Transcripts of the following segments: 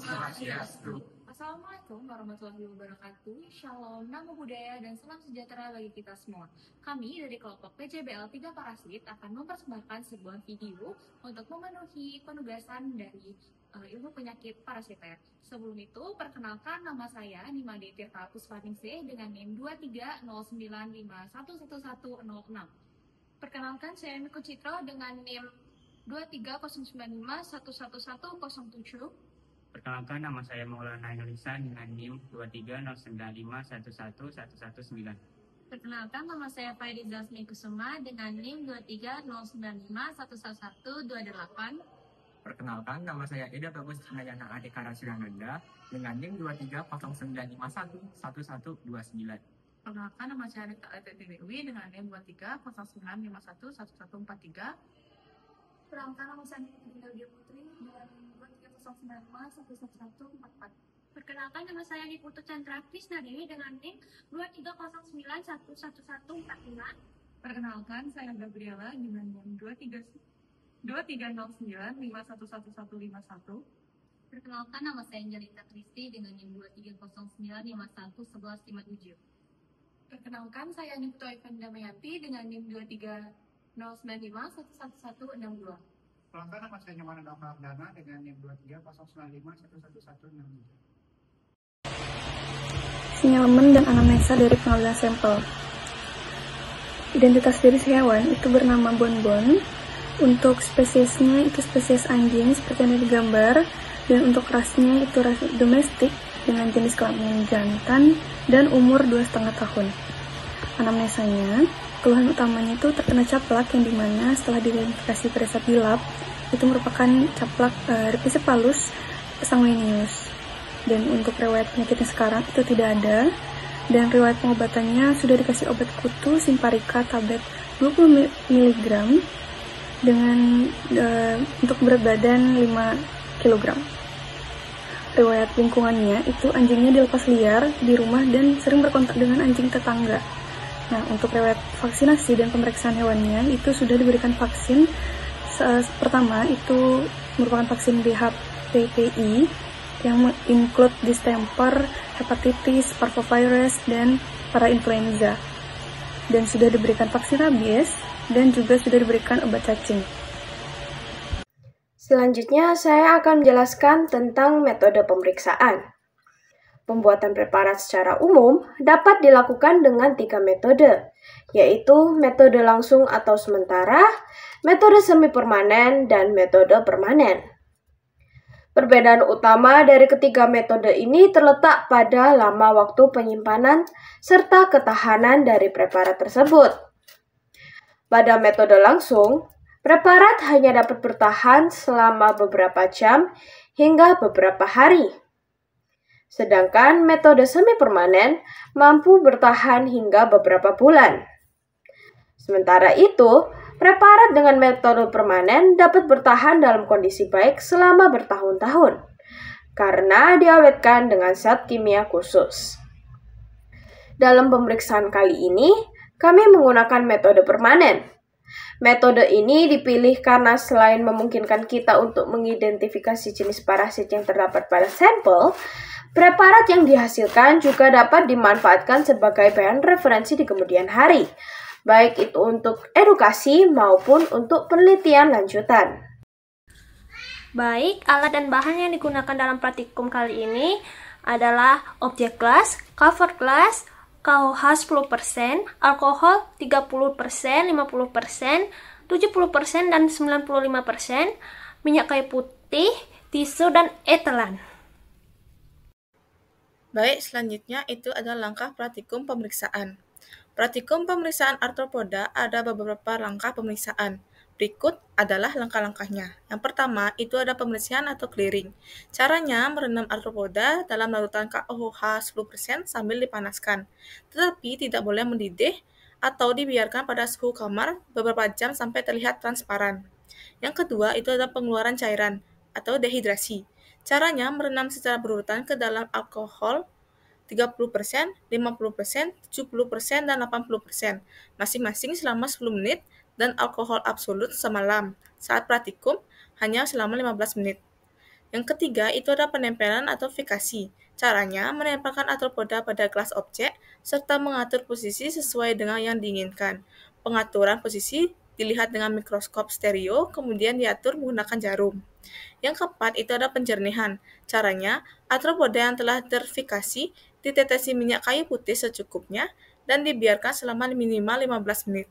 Assalamualaikum warahmatullahi wabarakatuh. Shalom, namo buddhaya, dan salam sejahtera bagi kita semua. Kami dari kelompok PJBL 3 Parasit akan mempersembahkan sebuah video untuk memenuhi penugasan dari ilmu penyakit parasiter. Sebelum itu, perkenalkan nama saya Nimade Tirta Puspaningsih dengan NIM 23095111006. Perkenalkan saya Miko Citra dengan NIM 23095111007. Perkenalkan, nama saya Maulana Inulisa dengan NIM 23095111119. Perkenalkan, nama saya Fairizal Smi Kusuma dengan NIM 23095111128. Perkenalkan, nama saya Ida Bagus Nayana Adhika Rasudananda dengan NIM 23095111129. Perkenalkan, nama saya Rita FFBW dengan NIM 23095111143. Perkenalkan, nama saya Nina Dia Putri dengan NIM 23095111144. Perkenalkan, nama saya Niputu Chandra Krisna Dewi dengan NIM 230911145. Perkenalkan, saya Gabriela dengan NIM 2309511151. Perkenalkan, nama saya Angelita Kristi dengan NIM 23095111157. Perkenalkan, saya Niputu Ivan Damayanti dengan NIM 23095111162. Perkenalkan, nama saya Nyamana Dana dengan NIM 23095111163. Sinyalemen dan anamnesa dari pengambilan sampel. Identitas diri hewan itu bernama bonbon. Untuk spesiesnya itu spesies anjing seperti yang digambar, dan untuk rasnya itu ras domestik dengan jenis kelamin jantan dan umur 2,5 tahun. Anamnesanya, keluhan utamanya itu terkena caplak yang dimana setelah diidentifikasi pada saat di lab itu merupakan caplak Rhipicephalus sanguineus. Dan untuk riwayat penyakitnya sekarang itu tidak ada, dan riwayat pengobatannya sudah dikasih obat kutu Simparica tablet 20 mg dengan untuk berat badan 5 kg. Riwayat lingkungannya itu anjingnya dilepas liar di rumah dan sering berkontak dengan anjing tetangga. Nah, untuk riwayat vaksinasi dan pemeriksaan hewannya itu sudah diberikan vaksin. Pertama itu merupakan vaksin BHPPI yang include distemper, hepatitis, parvovirus, dan parainfluenza. Dan sudah diberikan vaksin rabies dan juga sudah diberikan obat cacing. Selanjutnya, saya akan menjelaskan tentang metode pemeriksaan. Pembuatan preparat secara umum dapat dilakukan dengan 3 metode, yaitu metode langsung atau sementara, metode semi permanen, dan metode permanen. Perbedaan utama dari ketiga metode ini terletak pada lama waktu penyimpanan serta ketahanan dari preparat tersebut. Pada metode langsung, preparat hanya dapat bertahan selama beberapa jam hingga beberapa hari. Sedangkan metode semi permanen mampu bertahan hingga beberapa bulan. Sementara itu, preparat dengan metode permanen dapat bertahan dalam kondisi baik selama bertahun-tahun karena diawetkan dengan zat kimia khusus. Dalam pemeriksaan kali ini, kami menggunakan metode permanen. Metode ini dipilih karena selain memungkinkan kita untuk mengidentifikasi jenis parasit yang terdapat pada sampel, preparat yang dihasilkan juga dapat dimanfaatkan sebagai bahan referensi di kemudian hari, baik itu untuk edukasi maupun untuk penelitian lanjutan. Baik, alat dan bahan yang digunakan dalam praktikum kali ini adalah objek gelas, cover gelas, KOH 10%, alkohol 30%, 50%, 70%, dan 95%, minyak kayu putih, tisu, dan etelan. Baik, selanjutnya itu adalah langkah praktikum pemeriksaan. Praktikum pemeriksaan arthropoda ada beberapa langkah pemeriksaan. Berikut adalah langkah-langkahnya. Yang pertama, itu ada pembersihan atau clearing. Caranya merendam arthropoda dalam larutan KOH 10% sambil dipanaskan. Tetapi tidak boleh mendidih atau dibiarkan pada suhu kamar beberapa jam sampai terlihat transparan. Yang kedua, itu ada pengeluaran cairan atau dehidrasi. Caranya merendam secara berurutan ke dalam alkohol 30%, 50%, 70%, dan 80%, masing-masing selama 10 menit, dan alkohol absolut semalam. Saat praktikum, hanya selama 15 menit. Yang ketiga, itu ada penempelan atau fikasi. Caranya, menempelkan arthropoda pada gelas objek, serta mengatur posisi sesuai dengan yang diinginkan. Pengaturan posisi dilihat dengan mikroskop stereo, kemudian diatur menggunakan jarum. Yang keempat, itu ada penjernihan. Caranya, arthropoda yang telah terfikasi ditetesi minyak kayu putih secukupnya dan dibiarkan selama minimal 15 menit.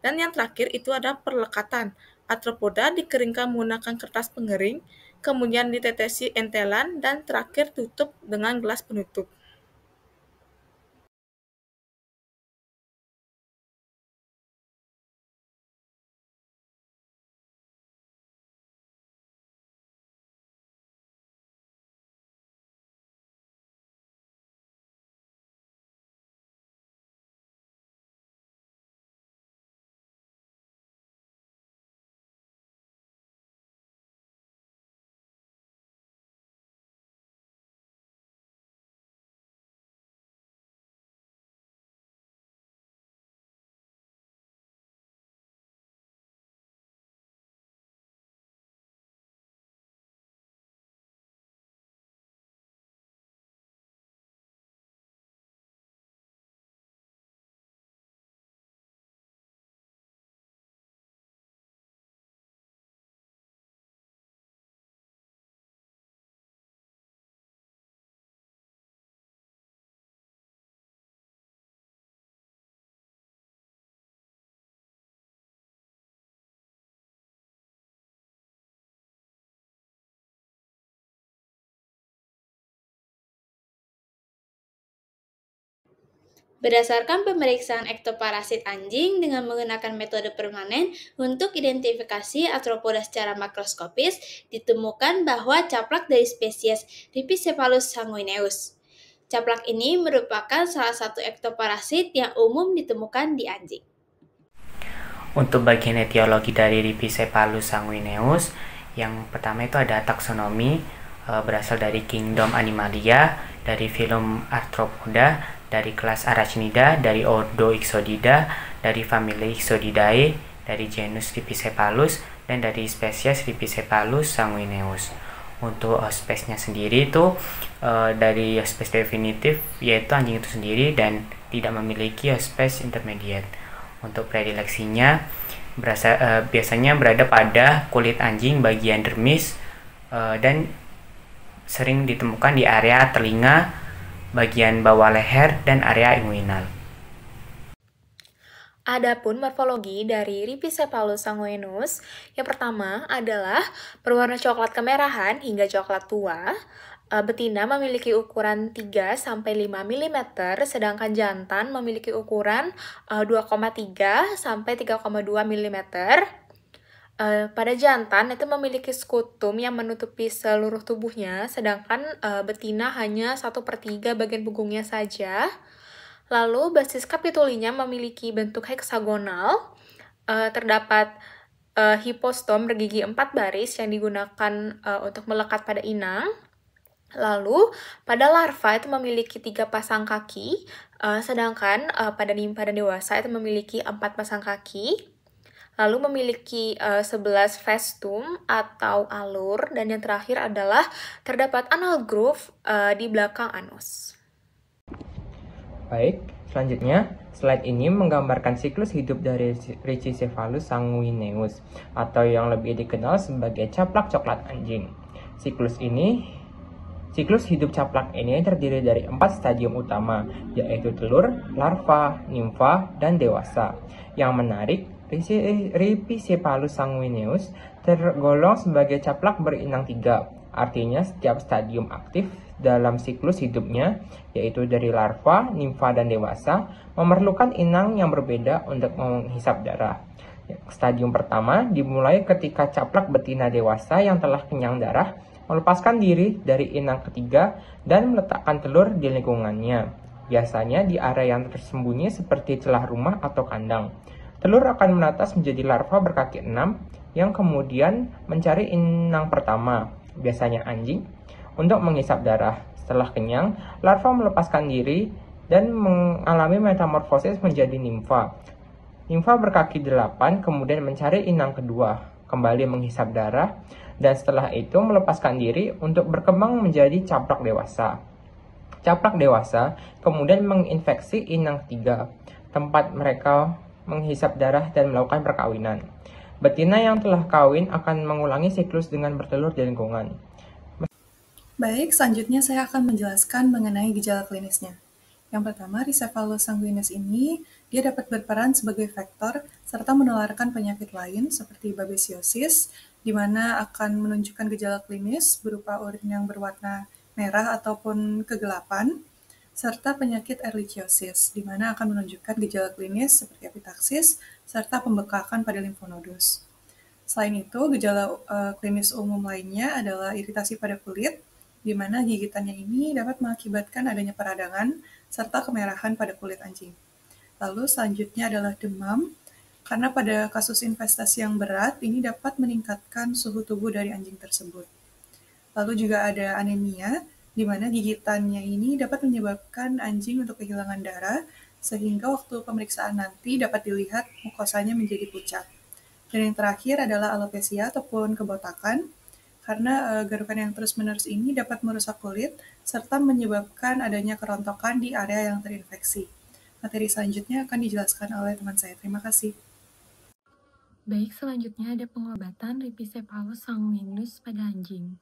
Dan yang terakhir itu ada perlekatan. Arthropoda dikeringkan menggunakan kertas pengering, kemudian ditetesi entelan, dan terakhir tutup dengan gelas penutup. Berdasarkan pemeriksaan ektoparasit anjing dengan menggunakan metode permanen untuk identifikasi arthropoda secara makroskopis, ditemukan bahwa caplak dari spesies Rhipicephalus sanguineus. Caplak ini merupakan salah satu ektoparasit yang umum ditemukan di anjing. Untuk bagian etiologi dari Rhipicephalus sanguineus, yang pertama itu ada taksonomi, berasal dari Kingdom Animalia, dari filum Arthropoda, dari kelas Arachnida, dari ordo Ixodida, dari famili Ixodidae, dari genus Rhipicephalus, dan dari spesies Rhipicephalus sanguineus. Untuk spesiesnya sendiri itu dari spesies definitif yaitu anjing itu sendiri dan tidak memiliki spesies intermediate. Untuk predileksinya biasanya berada pada kulit anjing bagian dermis dan sering ditemukan di area telinga, bagian bawah leher, dan area inguinal. Adapun morfologi dari Rhipicephalus sanguineus, yang pertama adalah berwarna coklat kemerahan hingga coklat tua. Betina memiliki ukuran 3-5 mm, sedangkan jantan memiliki ukuran 2,3 sampai 3,2 mm. Pada jantan itu memiliki skutum yang menutupi seluruh tubuhnya, sedangkan betina hanya 1/3 bagian punggungnya saja. Lalu basis kapitulinya memiliki bentuk heksagonal, terdapat hipostom bergigi 4 baris yang digunakan untuk melekat pada inang. Lalu pada larva itu memiliki 3 pasang kaki, sedangkan pada nimfa dan dewasa itu memiliki 4 pasang kaki. Lalu memiliki 11 vestum atau alur, dan yang terakhir adalah terdapat anal groove di belakang anus. Baik, selanjutnya slide ini menggambarkan siklus hidup dari Rhipicephalus sanguineus atau yang lebih dikenal sebagai caplak coklat anjing. Siklus hidup caplak ini terdiri dari 4 stadium utama, yaitu telur, larva, nimfa, dan dewasa. Yang menarik, Rhipicephalus sanguineus tergolong sebagai caplak berinang 3, artinya setiap stadium aktif dalam siklus hidupnya, yaitu dari larva, nimfa, dan dewasa, memerlukan inang yang berbeda untuk menghisap darah. Stadium pertama dimulai ketika caplak betina dewasa yang telah kenyang darah melepaskan diri dari inang ketiga dan meletakkan telur di lingkungannya, biasanya di area yang tersembunyi seperti celah rumah atau kandang. Telur akan menetas menjadi larva berkaki 6 yang kemudian mencari inang pertama, biasanya anjing, untuk menghisap darah. Setelah kenyang, larva melepaskan diri dan mengalami metamorfosis menjadi nimfa. Nimfa berkaki 8 kemudian mencari inang kedua. kembali menghisap darah, dan setelah itu melepaskan diri untuk berkembang menjadi caplak dewasa. Caplak dewasa kemudian menginfeksi inang 3, tempat mereka menghisap darah dan melakukan perkawinan. Betina yang telah kawin akan mengulangi siklus dengan bertelur di lingkungan. Baik, selanjutnya saya akan menjelaskan mengenai gejala klinisnya. Yang pertama, Ricephalus sanguineus ini, dia dapat berperan sebagai vektor serta menularkan penyakit lain seperti babesiosis, di mana akan menunjukkan gejala klinis berupa urin yang berwarna merah ataupun kegelapan, serta penyakit ehrlichiosis, di mana akan menunjukkan gejala klinis seperti epitaksis, serta pembekakan pada limfonodus. Selain itu, gejala klinis umum lainnya adalah iritasi pada kulit, di mana gigitannya ini dapat mengakibatkan adanya peradangan serta kemerahan pada kulit anjing. Lalu selanjutnya adalah demam, karena pada kasus infestasi yang berat, ini dapat meningkatkan suhu tubuh dari anjing tersebut. Lalu juga ada anemia, di mana gigitannya ini dapat menyebabkan anjing untuk kehilangan darah, sehingga waktu pemeriksaan nanti dapat dilihat mukosanya menjadi pucat. Dan yang terakhir adalah alopecia ataupun kebotakan, karena garukan yang terus-menerus ini dapat merusak kulit serta menyebabkan adanya kerontokan di area yang terinfeksi. Materi selanjutnya akan dijelaskan oleh teman saya. Terima kasih. Baik, selanjutnya ada pengobatan Ripicephalus sanguineus pada anjing.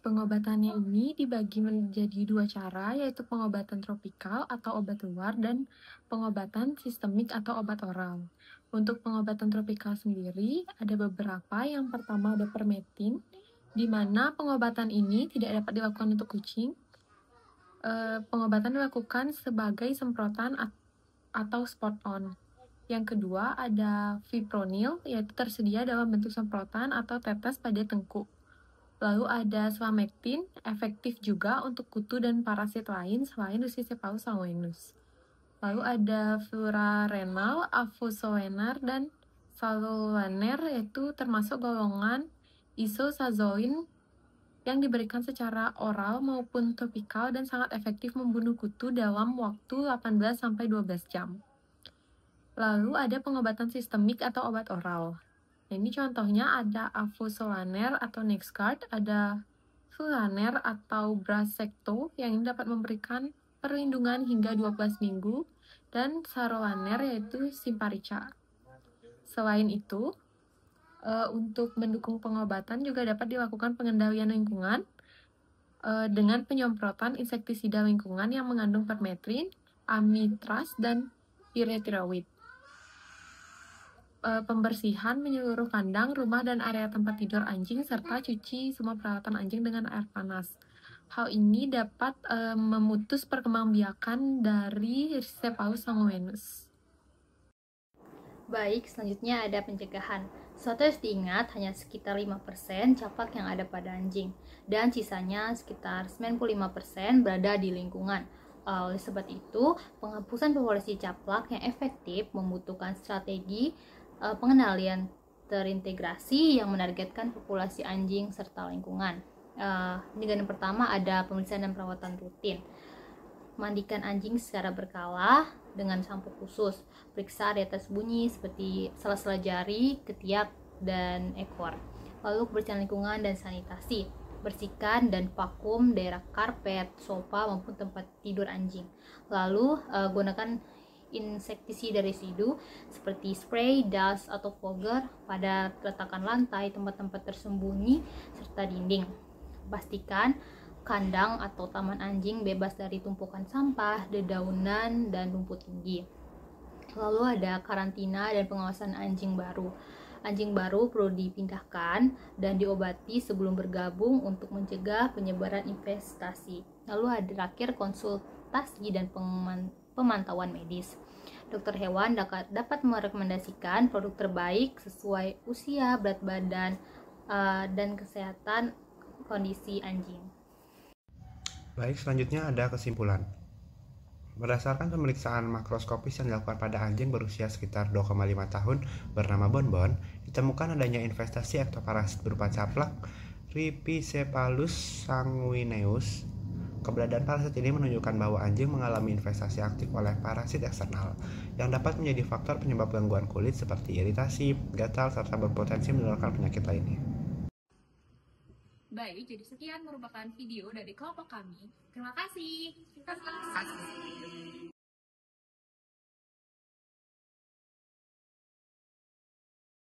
Pengobatannya ini dibagi menjadi 2 cara, yaitu pengobatan tropikal atau obat luar dan pengobatan sistemik atau obat oral. Untuk pengobatan tropikal sendiri, ada beberapa. Yang pertama ada permetin, di mana pengobatan ini tidak dapat dilakukan untuk kucing. Pengobatan dilakukan sebagai semprotan atau spot-on. Yang kedua ada fipronil, yaitu tersedia dalam bentuk semprotan atau tetes pada tengkuk. Lalu ada slamektin, efektif juga untuk kutu dan parasit lain selain Ricephalus sanguineus. Lalu ada fluararenal, afusolenar, dan salulaner, yaitu termasuk golongan isosazoin yang diberikan secara oral maupun topikal dan sangat efektif membunuh kutu dalam waktu 18-12 jam. Lalu ada pengobatan sistemik atau obat oral. Nah, ini contohnya ada afusolaner atau Nexgard, ada fluaraner atau Brasecto yang dapat memberikan perlindungan hingga 12 minggu, dan sarolaner yaitu Simparica. Selain itu, untuk mendukung pengobatan juga dapat dilakukan pengendalian lingkungan dengan penyemprotan insektisida lingkungan yang mengandung permetrin, amitraz, dan pyrethroid. Pembersihan menyeluruh kandang, rumah, dan area tempat tidur anjing, serta cuci semua peralatan anjing dengan air panas. Hal ini dapat memutus perkembangbiakan dari Ricephalus sanguineus. Baik, selanjutnya ada pencegahan. Suatu harus diingat, hanya sekitar 5% caplak yang ada pada anjing, dan sisanya sekitar 95% berada di lingkungan. Oleh sebab itu, penghapusan populasi caplak yang efektif membutuhkan strategi pengendalian terintegrasi yang menargetkan populasi anjing serta lingkungan. Dengan yang pertama ada pemeriksaan dan perawatan rutin. Mandikan anjing secara berkala dengan sampo khusus. Periksa area tersembunyi seperti sela-sela jari, ketiak, dan ekor. Lalu kebersihan lingkungan dan sanitasi. Bersihkan dan vakum daerah karpet, sofa, maupun tempat tidur anjing. Lalu gunakan insektisida residu seperti spray, dust, atau fogger pada retakan lantai, tempat-tempat tersembunyi, serta dinding. Pastikan kandang atau taman anjing bebas dari tumpukan sampah, dedaunan, dan rumput tinggi. Lalu ada karantina dan pengawasan anjing baru. Anjing baru perlu dipindahkan dan diobati sebelum bergabung untuk mencegah penyebaran infestasi. Lalu ada terakhir konsultasi dan pemantauan medis. Dokter hewan dapat merekomendasikan produk terbaik sesuai usia, berat badan, dan kesehatan kondisi anjing. Baik, selanjutnya ada kesimpulan. Berdasarkan pemeriksaan makroskopis yang dilakukan pada anjing berusia sekitar 2,5 tahun bernama Bonbon, ditemukan adanya infestasi ektoparasit berupa caplak Ripicephalus sanguineus. Keberadaan parasit ini menunjukkan bahwa anjing mengalami infestasi aktif oleh parasit eksternal yang dapat menjadi faktor penyebab gangguan kulit seperti iritasi, gatal, serta berpotensi menularkan penyakit lainnya. Baik, jadi sekian merupakan video dari kelompok kami. Terima kasih.